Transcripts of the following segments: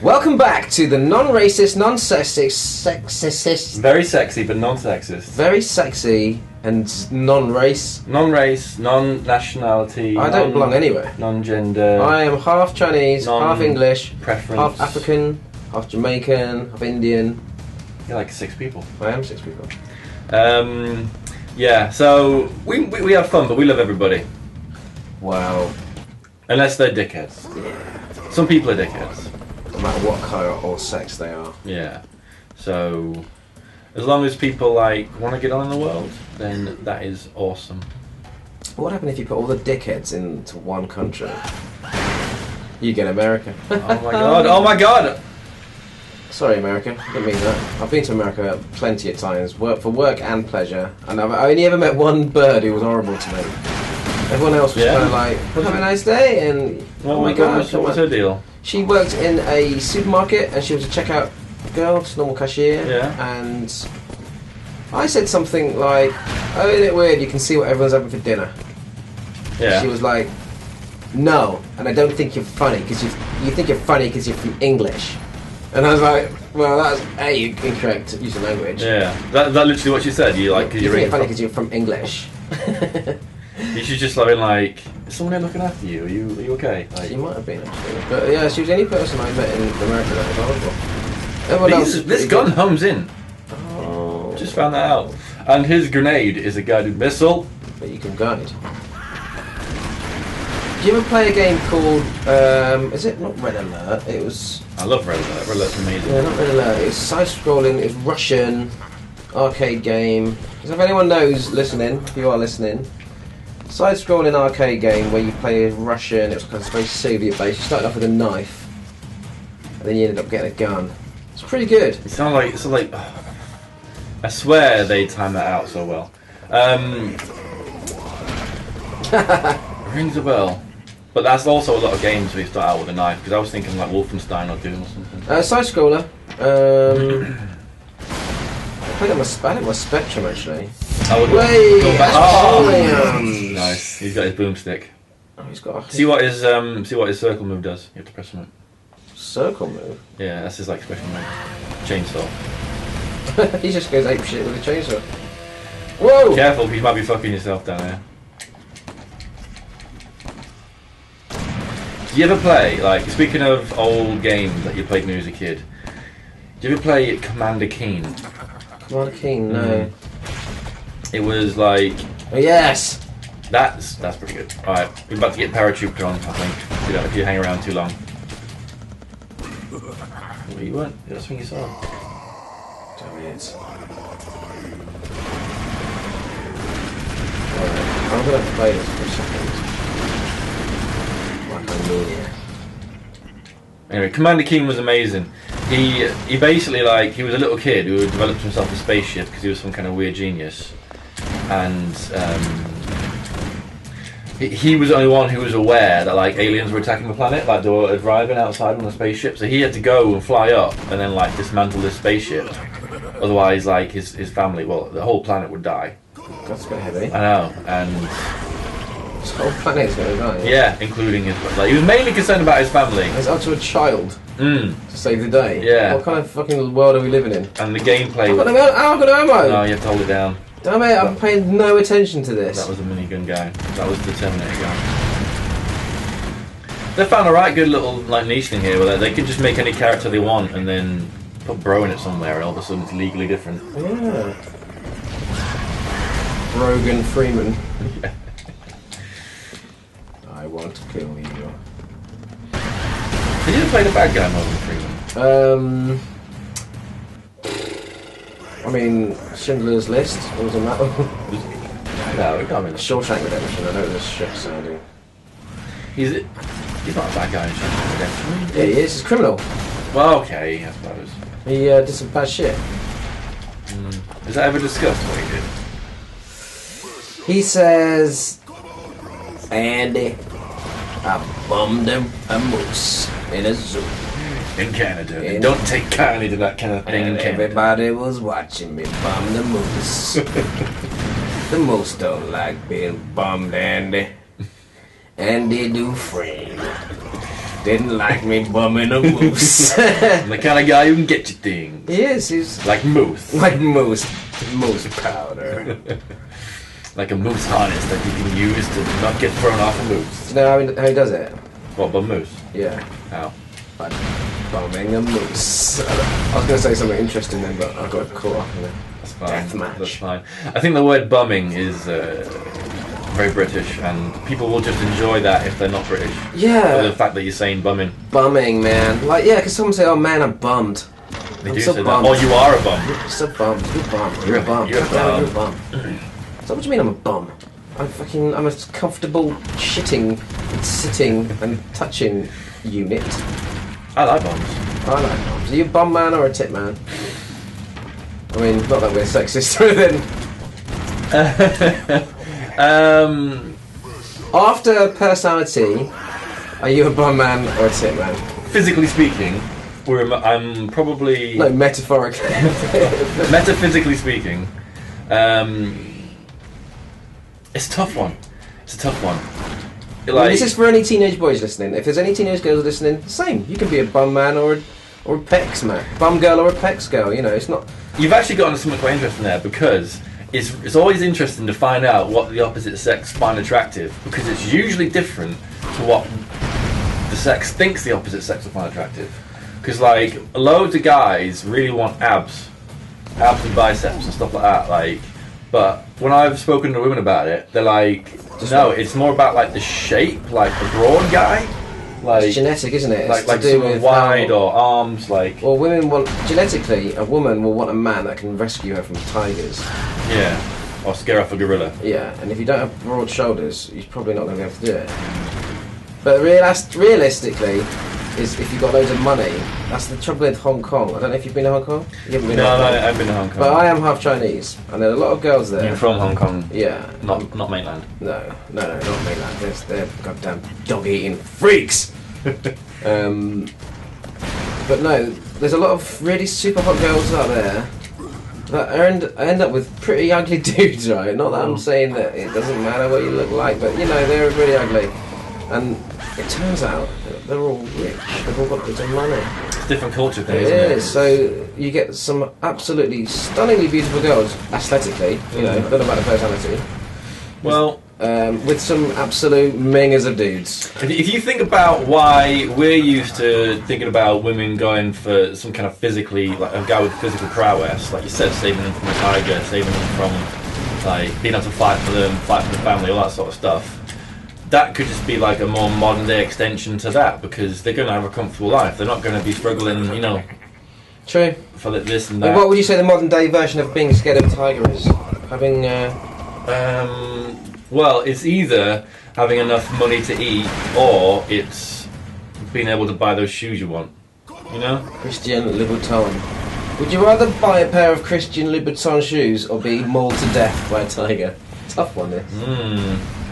Welcome back to the non-racist, non-sexist... Very sexy, but non-sexist. Very sexy and non-race. Non-race, non-nationality. I don't belong anywhere. Non-gender. I am half Chinese, half English, preference. half African, half Jamaican, half Indian. You're like 6 people. I am 6 people. Yeah, so we have fun, but we love everybody. Wow. Unless they're dickheads. Yeah. Some people are dickheads. No matter what colour or sex they are. Yeah. So, as long as people want to get on in the world, then that is awesome. What happened if you put all the dickheads into one country? You get America. Oh my god! Oh my god! Sorry, America. I didn't mean that. I've been to America plenty of times, for work and pleasure, and I only ever met one bird who was horrible to me. Everyone else was kind of like, have a nice day, and oh my god, what's her deal? She worked in a supermarket, and she was a checkout girl, just normal cashier. Yeah. And I said something like, "Oh, isn't it weird? You can see what everyone's having for dinner." Yeah. She was like, "No, and I don't think you're funny because you think you're funny because you're from English." And I was like, "Well, that's incorrect use of language." Yeah. That literally what she said. You think you're funny because you're from English. You should just like, is someone here looking after you? Are you okay? She might have been actually, but yeah, she was the only person I met in America that was horrible. Everyone else was this gun hums in. Oh. Just found that out. And his grenade is a guided missile. But you can guide. Do you ever play a game called, is it not Red Alert? It was... I love Red Alert. Red Alert's amazing. Yeah, not Red Alert. It's side-scrolling, it's Russian, arcade game. So if anyone knows, listening, if you are listening, side-scrolling arcade game where you play as Russian, it was kind of very Soviet-based. You started off with a knife, and then you ended up getting a gun. It's pretty good. It sounds like I swear they timed that out so well. Rings a bell. But that's also a lot of games where you start out with a knife, because I was thinking like Wolfenstein or Doom or something. Side-scroller. I played it on my Spectrum actually. Oh, nice. He's got his boomstick. Oh, he's got. See what his circle move does. You have to press something. Circle move. Yeah, that's his special move. Chainsaw. He just goes ape shit with a chainsaw. Whoa! Careful, you might be fucking yourself down there. Do you ever play, speaking of old games that you played when you was a kid, do you ever play Commander Keen? Commander Keen, no. It was like... Oh, yes! That's pretty good. Alright, we're about to get Paratrooper on, I think, if you hang around too long. Well, you weren't. That's when you saw. Damn it. Alright, I'm going to play this for a second. Anyway, Commander Keen was amazing. He basically he was a little kid who developed himself a spaceship because he was some kind of weird genius, and he was the only one who was aware that aliens were attacking the planet, they were arriving outside on a spaceship. So he had to go and fly up and then dismantle this spaceship. Otherwise, his family, the whole planet would die. That's a bit heavy. I know, and. This whole planet's going to die. Yeah, including his... he was mainly concerned about his family. It's up to a child to save the day. Yeah. What kind of fucking world are we living in? And the gameplay... I've got no ammo! No, you have to hold it down. Damn it, I'm paying no attention to this. That was the minigun guy. That was the Terminator guy. They found a right good little niche thing here where they can just make any character they want and then put bro in it somewhere and all of a sudden it's legally different. Yeah. Brogan Freeman. Yeah. I want to kill you. Did you play the bad guy Morgan Freeman? I mean, Schindler's List. What was on that one? No, it can't be. Shawshank Redemption. I know this shit sounding. He's not a bad guy in Shawshank Redemption. Yeah, he is. He's a criminal. Well, okay, I suppose. He did some bad shit. Is that ever discussed what he did? He says, Andy, I bummed a moose in a zoo. In Canada. Don't take kindly to that kind of thing in Canada. Everybody was watching me bum the moose. The moose don't like being bummed, Andy. Andy Dufresne. Didn't like me bumming a moose. I'm the kind of guy who can get you things. He is. He's Like moose. like moose powder. Like a moose harness that you can use to not get thrown off a moose. Do you know how he does it? What, bum moose? Yeah. How? Like bumming a moose. I was going to say something interesting then, but I got caught up in it. That's fine. Death match. That's fine. I think the word bumming is very British, and people will just enjoy that if they're not British. Yeah. Or the fact that you're saying bumming. Bumming, man. Like, yeah, because someone say, "Oh man, I'm bummed." They I'm do so say bummed. that. Or you are a bum. I'm so bummed. You're bummed. You're a bum. You're a You're a bum. So what do you mean I'm a bum? I'm a comfortable shitting, and sitting and touching unit. I like bums. I like bums. Are you a bum man or a tit man? I mean, not that we're sexist or anything. After personality, are you a bum man or a tit man? Physically speaking, I'm probably... No, metaphorically. Metaphysically speaking, it's a tough one. It's a tough one. Like, this is for any teenage boys listening. If there's any teenage girls listening, same. You can be a bum man or a pecs man. Bum girl or a pecs girl, you know, it's not... You've actually got into something quite interesting there, because it's always interesting to find out what the opposite sex find attractive, because it's usually different to what the sex thinks the opposite sex will find attractive. Because, like, loads of guys really want abs and biceps and stuff like that, like, but when I've spoken to women about it, they're like, no, it's more about, like, the shape, like a broad guy. Like, it's genetic, isn't it? It's like to do someone with wide or arms, like... Well, women want... Genetically, a woman will want a man that can rescue her from tigers. Yeah, or scare off a gorilla. Yeah, and if you don't have broad shoulders, you're probably not going to be able to do it. But realistically, is if you've got loads of money, that's the trouble with Hong Kong. I don't know if you've been to Hong Kong? You haven't been to Hong Kong? No, I haven't been to Hong Kong. But I am half Chinese, and there are a lot of girls there. You're from Hong Kong? Yeah. Not mainland? No, not mainland. They're goddamn dog-eating freaks! But no, there's a lot of really super hot girls out there that end up with pretty ugly dudes, right? Not that I'm saying that it doesn't matter what you look like, but you know, they're really ugly. And it turns out that they're all rich, they've all got loads of money. It's a different culture thing, It isn't it? is, so you get some absolutely stunningly beautiful girls, aesthetically, you know, not about the personality. Well... with some absolute mingers of dudes. If you think about why we're used to thinking about women going for some kind of physically, like a guy with physical prowess, like you said, saving them from a tiger, saving them from like being able to fight for them, fight for the family, all that sort of stuff. That could just be like a more modern day extension to that, because they're going to have a comfortable life. They're not going to be struggling, you know. True. For this and And that. what would you say the modern day version of being scared of a tiger is? Having well, it's either having enough money to eat, or it's being able to buy those shoes you want. You know? Christian Louboutin. Would you rather buy a pair of Christian Louboutin shoes or be mauled to death by a tiger? Tough one, this. I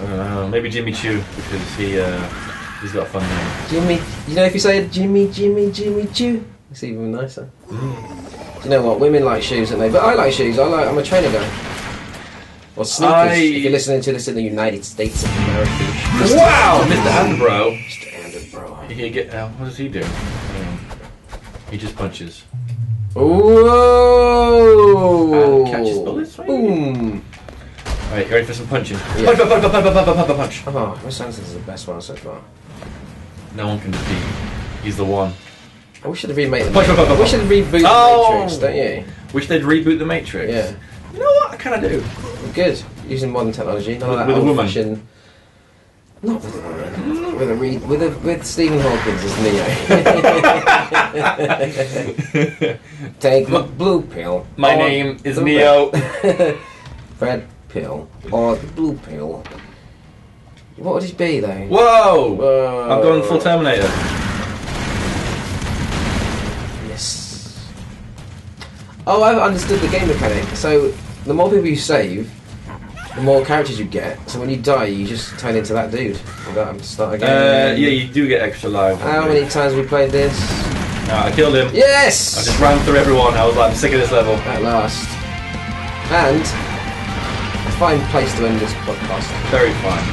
don't know. Maybe Jimmy Choo, because he's got a fun name. Jimmy, you know, if you say Jimmy Choo, it's even nicer. Do you know what? Women like shoes, don't they? But I like shoes. I'm a trainer guy. Or sneakers, if you're listening to this in the United States of America. Wow, Mr. Andbro. Mr. Andbro. He get what does he do? He just punches. Ooh! And catches bullets. Maybe? Boom! Alright, you ready for some punching? Yeah. Punch. Oh, Miss Anderson is the best one so far. No one can defeat. He's the one. We should remake the Punch. We should reboot the Matrix, don't you? Wish they'd reboot the Matrix. Yeah. You know what? I kind of do. Good. Using modern technology. None of that With a woman. old-fashioned... Not with a woman. With Stephen Hawkins as Neo. Take the blue pill. My or name is the Neo. Red pill or the blue pill. What would it be though? Whoa! Whoa. I've gone full Terminator. Yes. Oh, I've understood the game mechanic. So the more people you save, the more characters you get. So when you die, you just turn into that dude without having to start again. Yeah, you do get extra lives. How many times have we played this? I killed him. Yes! I just ran through everyone. I was like, I'm sick of this level. At last. And a fine place to end this podcast. Very fine.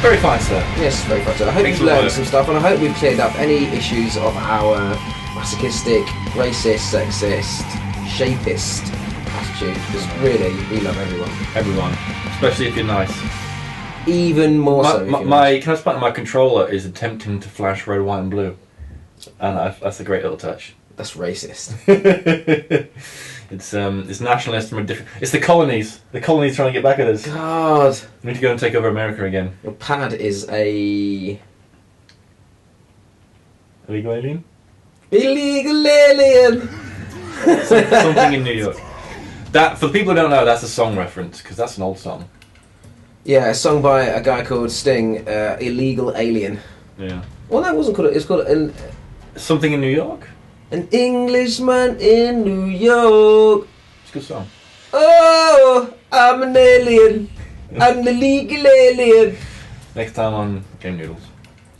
Very fine, sir. Yes, very fine. So I hope you've Excellent learned work. some stuff, and I hope we've cleared up any issues of our masochistic, racist, sexist, shapist attitude. Because really, we love everyone. Everyone, especially if you're nice. Even more so. If you're nice. Can I spot my controller is attempting to flash red, white, and blue, and that's a great little touch. That's racist. It's nationalist from a different. It's the colonies. The colonies trying to get back at us. God, We need to go and take over America again. your pad is a Illegal alien. illegal alien. Something in New York. That, for the people who don't know, that's a song reference because that's an old song. Yeah, a song by a guy called Sting, Illegal Alien. Yeah. Well, that wasn't called. It's called Something in New York. an Englishman in New York. It's a good song. Oh, I'm an alien. I'm the legal alien. Next time on Game Noodles,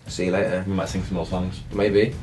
See you later. we might sing some more songs. Maybe.